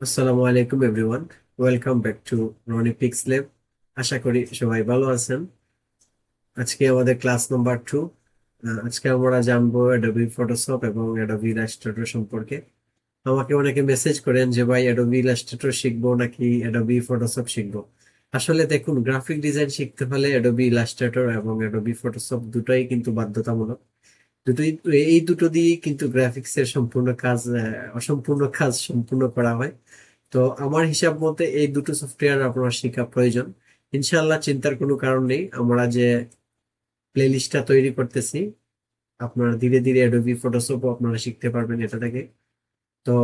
আসসালামু আলাইকুম everyone, welcome back to Rony Pix Lab. আশা করি সবাই ভালো আছেন। আজকে আমাদের ক্লাস নাম্বার 2। আজকে আমরা জানবো অ্যাডোবি ফটোশপ এবং অ্যাডোবি ইলাস্ট্রেটর সম্পর্কে। আমাকে অনেকে মেসেজ করেন যে ভাই অ্যাডোবি ইলাস্ট্রেটর শিখবো নাকি অ্যাডোবি ফটোশপ শিখবো। আসলে দেখুন, গ্রাফিক ডিজাইন শিখতে হলে অ্যাডোবি ইলাস্ট্রেটর এবং অ্যাডোবি ফটোশপ দুটোই কিন্তু বাধ্যতামূলক। দুটোই, এই দুটো দিয়েই কিন্তু গ্রাফিক্স এর সম্পূর্ণ কাজ, অসম্পূর্ণ কাজ সম্পূর্ণ করা হয়। তো আমার হিসাব মতে এই দুটো সফটওয়্যার আপনার শেখা প্রয়োজন। ইনশাআল্লাহ, চিন্তার কোনো কারণ নেই। আমরা যে প্লে লিস্টটা তৈরি করতেছি, আপনারা ধীরে ধীরে অ্যাডোবি ফটোশপও আপনারা শিখতে পারবেন এটা থেকে। তো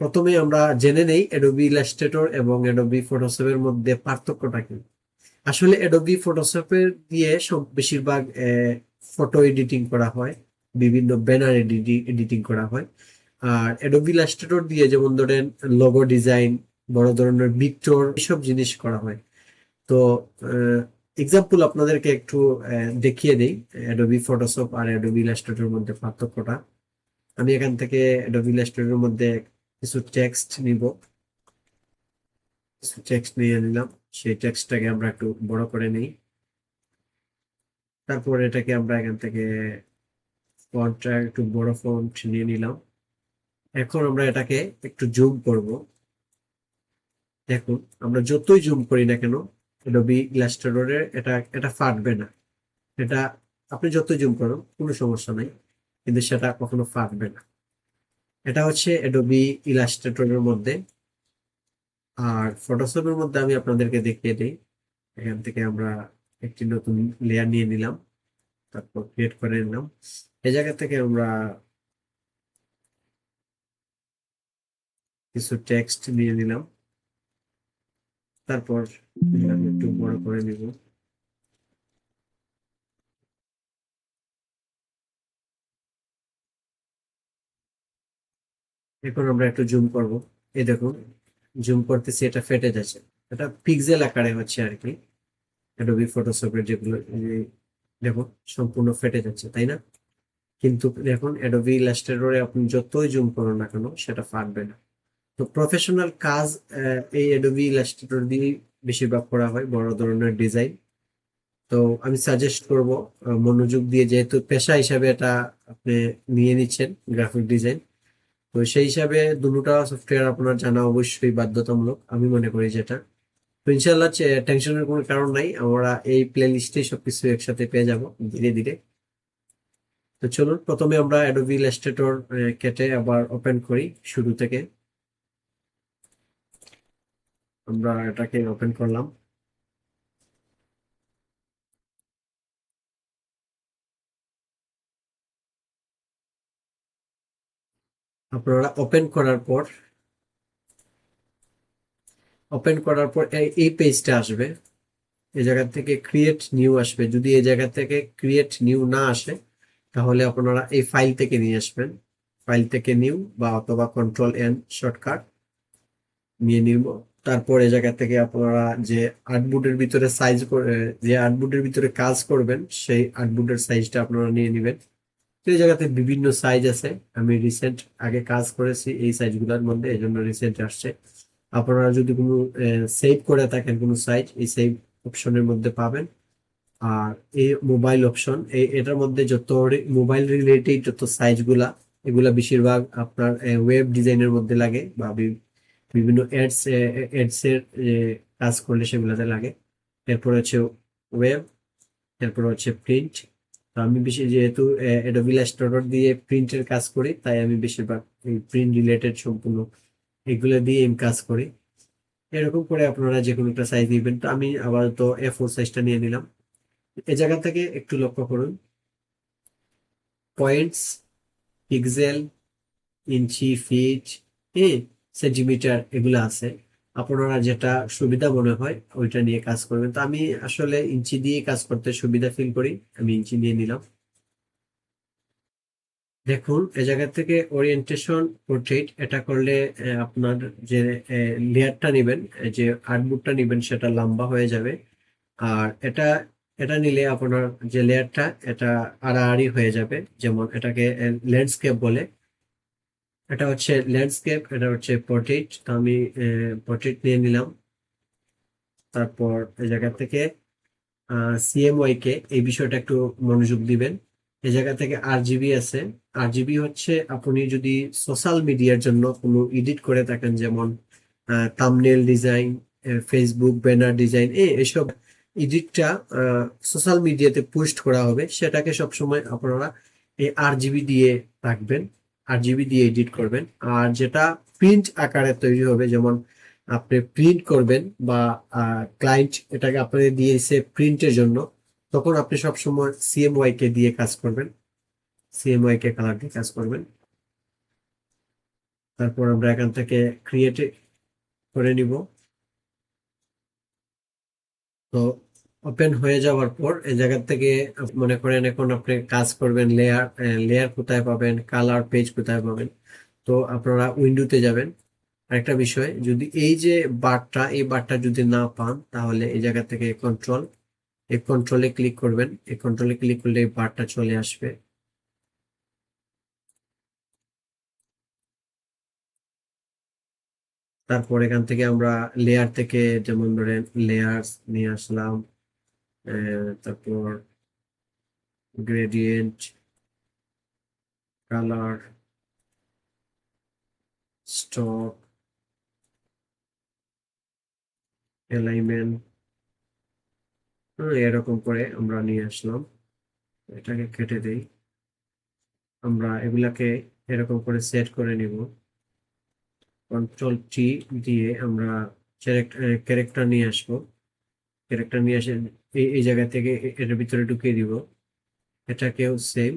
প্রথমে আমরা জেনে নেই অ্যাডোবি ইলাস্ট্রেটর এবং অ্যাডোবি ফটোশপের মধ্যে পার্থক্যটা কি। আসলে অ্যাডোবি ফটোশপের দিয়ে সব বেশিরভাগ ফটো এডিটিং করা হয়, বিভিন্ন ব্যানার এডিটিং করা হয়। আর অ্যাডোবি ইলাস্ট্রেটর দিয়ে যেমন ধরেন লোগো ডিজাইন, বড় ধরনের পিকচার, এসব জিনিস করা হয়। তো এক্সাম্পল আপনাদেরকে একটু দেখিয়ে দিই অ্যাডোবি ফটোশপ আর অ্যাডোবি ইলাস্ট্রেটরের মধ্যে পার্থক্যটা। আমি এখান থেকে অ্যাডোবি ইলাস্ট্রেটরের মধ্যে কিছু টেক্সট নিব, কিছু টেক্সট নিয়ে নিলাম। সেই টেক্সটটাকে আমরা একটু বড় করে নিই। তারপর এটাকে আমরা এখান থেকে ফন্টটা একটু বড় ফন্ট নিয়ে নিলাম। এখন আমরা এটাকে একটু জুম করব। দেখুন, আমরা যতই জুম করি না কেন অ্যাডোবি ইলাস্ট্রেটরে এটা এটা ফাটবে না। এটা আপনি যতই জুম করুন কোনো সমস্যা নাই, কিন্তু সেটা কখনো ফাটবে না। এটা হচ্ছে অ্যাডোবি ইলাস্ট্রেটরের মধ্যে। আর ফটোশপের মধ্যে আমি আপনাদেরকে দেখিয়ে দিই। এখান থেকে আমরা একটি নতুন লেয়ার নিয়ে নিলাম, তারপর ক্রিয়েট করে নিলাম। এই জায়গা থেকে আমরা কিছু টেক্সট নিয়ে নিলাম। তারপর আমি একটু বড় করে নিব। এখন আমরা একটু জুম করব। এই দেখুন, জুম করতেছি, এটা ফেটে যাচ্ছে। এটা পিক্সেল আকারে হচ্ছে আর কি। অ্যাডোবি ফটোশপের যেগুলো দেখুন সম্পূর্ণ ফেটে যাচ্ছে, তাই না? কিন্তু দেখুন অ্যাডোবি ইলাস্ট্রেটরে আপনি যতই জুম করুন না কেন সেটা ফাটবে না। তো প্রফেশনাল কাজ এই অ্যাডোবি ইলাস্ট্রেটর দিয়ে বেশিরভাগ করা হয়, বড় ধরনের ডিজাইন। তো আমি সাজেস্ট করব মনোযোগ দিয়ে, যেহেতু পেশা হিসাবে এটা আপনি নিয়ে নিচ্ছেন গ্রাফিক ডিজাইন, তো সেই হিসাবে দুটোটা সফটওয়্যার আপনার জানা অবশ্যই বাধ্যতামূলক আমি মনে করি যেটা। তো ইনশাল্লাহ টেনশনের কোনো কারণ নাই, আমরা এই প্লে লিস্টে সবকিছু একসাথে পেয়ে যাব ধীরে ধীরে। তো চলুন, প্রথমে আমরা অ্যাডোবি ইলাস্ট্রেটর কেটে আবার ওপেন করি শুরু থেকে। আমরা এটাকে ওপেন করলাম। আপনারা ওপেন করার পর এই পেজটা আসবে। এই জায়গা থেকে ক্রিয়েট নিউ আসবে। যদি এই জায়গা থেকে ক্রিয়েট নিউ না আসে, তাহলে আপনারা এই ফাইল থেকে নিয়ে আসবেন। ফাইল থেকে নিউ বা অথবা কন্ট্রোল এন শর্টকাট নিয়ে নিব। তারপর এই জায়গা থেকে আপনারা যে আর্টবোর্ডের ভিতরে যে আর্টবোর্ডের ভিতরে কাজ করবেন সেই আর্টবোর্ডের সাইজটা আপনারা নিয়ে নেবেন। তো এই জায়গাতে বিভিন্ন সাইজ আছে। আমি রিসেন্ট আগে কাজ করেছি এই সাইজগুলোর মধ্যে, এই জন্য রিসেন্ট আসছে। আপনারা যদি কোনো সেভ করে থাকেন কোনো সাইজ, এই সেভ অপশনের মধ্যে পাবেন। আর এই মোবাইল অপশন, এটার মধ্যে যত মোবাইল রিলেটেড যত সাইজ গুলা, এগুলা বেশিরভাগ আপনার ওয়েব ডিজাইনের মধ্যে লাগে, বা বিভিন্ন এডস এর কাজ করলে সেগুলাতে লাগে। এরপর হচ্ছে ওয়েব, এরপর হচ্ছে প্রিন্ট। তো আমি বেশি, যেহেতু অ্যাডোবি ইলাস্ট্রেটর দিয়ে প্রিন্টের কাজ করি, তাই আমি বেশিরভাগ এই প্রিন্ট রিলেটেড সম্পূর্ণ এগুলো দিয়ে আমি কাজ করি। এরকম করে আপনারা যে কোনো একটা সাইজ নিবেন। তো আমি আপাতত A4 সাইজটা নিয়ে নিলাম। এ জায়গা থেকে একটু লক্ষ্য করুন, পয়েন্টস, পিক্সেল, ইঞ্চি, ফিট, সেন্টিমিটার এগুলো আছে। আপনারা যেটা সুবিধা মনে হয় ওইটা নিয়ে কাজ করবেন। তো আমি আসলে ইঞ্চি দিয়ে কাজ করতে সুবিধা ফিল করি, আমি ইঞ্চি নিয়ে নিলাম। দেখুন, এ জায়গা থেকে ওরিয়েন্টেশন পোর্ট্রেট এটা করলে আপনার যে লেয়ারটা নেবেন, যে আর্টবোর্ডটা নেবেন সেটা লম্বা হয়ে যাবে। আর এটা এটা নিলে আপনার যে লেয়ারটা, এটা আড়াআড়ি হয়ে যাবে। যেমন এটাকে ল্যান্ডস্কেপ বলে। এটা হচ্ছে ল্যান্ডস্কেপ, এটা হচ্ছে পোর্ট্রেট। তো আমি পোর্ট্রেট নিয়ে নিলাম। তারপর এই জায়গা থেকে সিএমওয়াই কে এই বিষয়টা একটু মনোযোগ দিবেন। এই জায়গা থেকে আরজিবি আছে। আরজিবি হচ্ছে আপনি যদি সোশ্যাল মিডিয়ার জন্য কোনো এডিট করে থাকেন, যেমন thumbnail design, Facebook banner design, এসব এডিটটা সোশ্যাল মিডিয়াতে পোস্ট করা হবে, সেটাকে সবসময় আপনারা এই আরজিবি দিয়ে রাখবেন, আরজিবি দিয়ে এডিট করবেন। আর যেটা প্রিন্ট আকারে তৈরি হবে, যেমন আপনি প্রিন্ট করবেন বা ক্লায়েন্ট এটাকে আপনাদের দিয়েছে প্রিন্টের জন্য, তখন আপনি সবসময় সিএমওয়াই কে দিয়ে কাজ করবেন, সিএমওয়াই কে কালার দিয়ে কাজ করবেন। তারপর আমরা এখান থেকে ক্রিয়েট করে নিব। তো ওপেন হয়ে যাওয়ার পর এই জায়গা থেকে মনে করেন এখন আপনি কাজ করবেন, লেয়ার, লেয়ার কোথায় পাবেন, কালার পেজ কোথায় পাবেন। তো আপনারা উইন্ডোতে যাবেন। আরেকটা বিষয়, যদি এই যে বারটা, এই বারটা যদি না পান, তাহলে এই জায়গা থেকে কন্ট্রোল, এই কন্ট্রোলে ক্লিক করবেন। এই কন্ট্রোলে ক্লিক করলে এই বারটা চলে আসবে। তারপর এখান থেকে আমরা লেয়ার থেকে, যেমন ধরেন লেয়ার্স নিয়ে আসলাম, তারপর গ্রেডিয়েন্ট, কালার, স্টক, অ্যালাইনমেন্ট, এরকম করে আমরা নিয়ে আসলাম। এটাকে কেটে দেই। আমরা এগুলাকে এরকম করে সেট করে নিব। কন্ট্রোল টি দিয়ে আমরা ক্যারেক্টার নিয়ে আসবো। ক্যারেক্টার নিয়ে এসে এই জায়গা থেকে এটার ভিতরে ঢুকিয়ে দিব। এটাকেও সেম।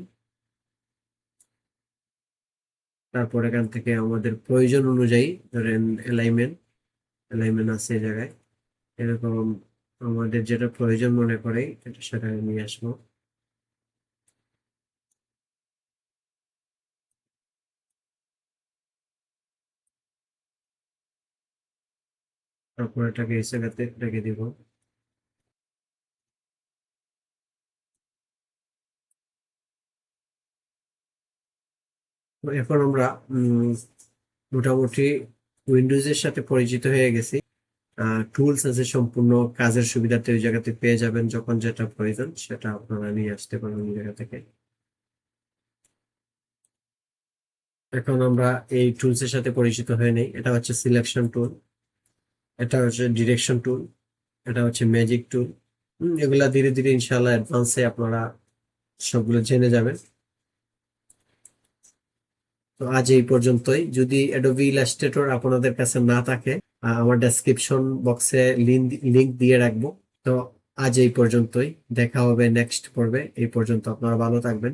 তারপর এখান থেকে আমাদের প্রয়োজন অনুযায়ী ধরেন অ্যালাইনমেন্ট, অ্যালাইনমেন্ট আছে এই জায়গায়, এরকম আমাদের যেটা প্রয়োজন মনে করে এটা সেটা নিয়ে আসবো। তারপর এটাকে এই জায়গাতে রেখে দিব। তো এখন আমরা মোটামুটি উইন্ডোজের সাথে পরিচিত হয়ে গেছি। টুলস আছে সম্পূর্ণ কাজের সুবিধাতে ওই জায়গাতে পেয়ে যাবেন, যখন যেটা প্রয়োজন সেটা আপনারা নিয়ে আসতে পারবেন ওই জায়গা থেকে। এখন আমরা এই টুলস এর সাথে পরিচিত হয়ে নেই। এটা হচ্ছে সিলেকশন টুল, এটা হচ্ছে ডিরেকশন টুল, এটা হচ্ছে ম্যাজিক টুল। এগুলা ধীরে ধীরে ইনশাআল্লাহ অ্যাডভান্সে আপনারা সবগুলো জেনে যাবেন। তো আজ এই পর্যন্তই। যদি অ্যাডোবি ইলাস্ট্রেটর আপনাদের কাছে না থাকে, আমার ডেসক্রিপশন বক্সে লিংক দিয়ে রাখবো। তো আজ এই পর্যন্তই, দেখা হবে নেক্সট পর্বে। এই পর্যন্ত আপনারা ভালো থাকবেন।